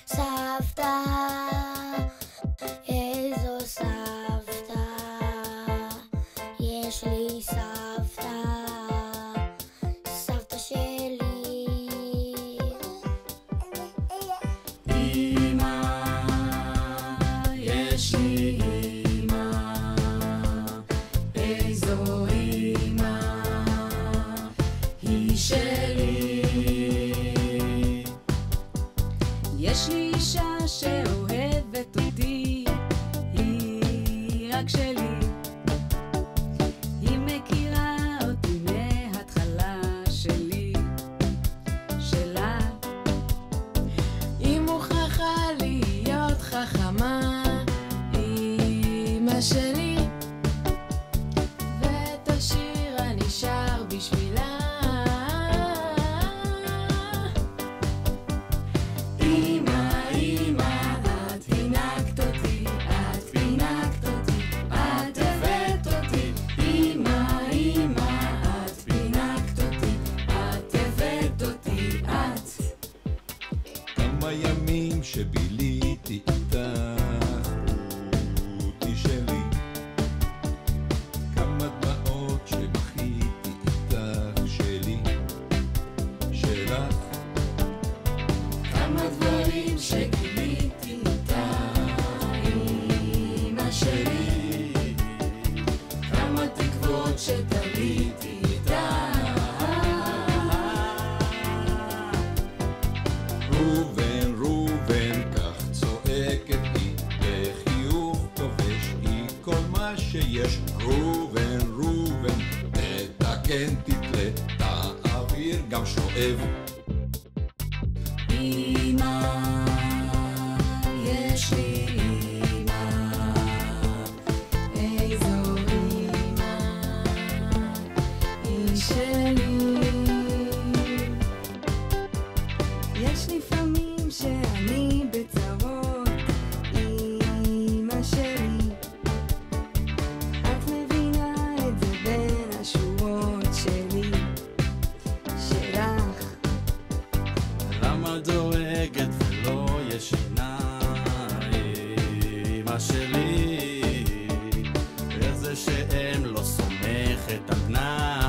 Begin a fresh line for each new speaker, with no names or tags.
סבתא, איזו סבתא, יש לי סבתא, סבתא שלי.
אמא, יש לי אמא, איזו אמא, היא שלי. יש לי אישה שאוהבת אותי, היא רק שלי. היא מכירה אותי מההתחלה שלי, שלה. היא מוכרחה להיות חכמה, אמא שלי. ואת השיר הנשאר בשבילה.
הימים שביליתי איתך, רותי שלי, כמה דמעות שבכיתי איתך, שלי, שלך,
כמה דברים שגיליתי איתך, אמא שלי, כמה תקוות שתליתי איתך.
שיש ראובן, ראובן, תתקן, תתלה, תעביר גם שואב.
אמא, יש לי אמא, איזו אמא, היא שלי. יש לפעמים שאני בצרות, אמא שלי.
דואגת ולא ישנה, אמא שלי, איך זה שאם לא סומכת על בנה.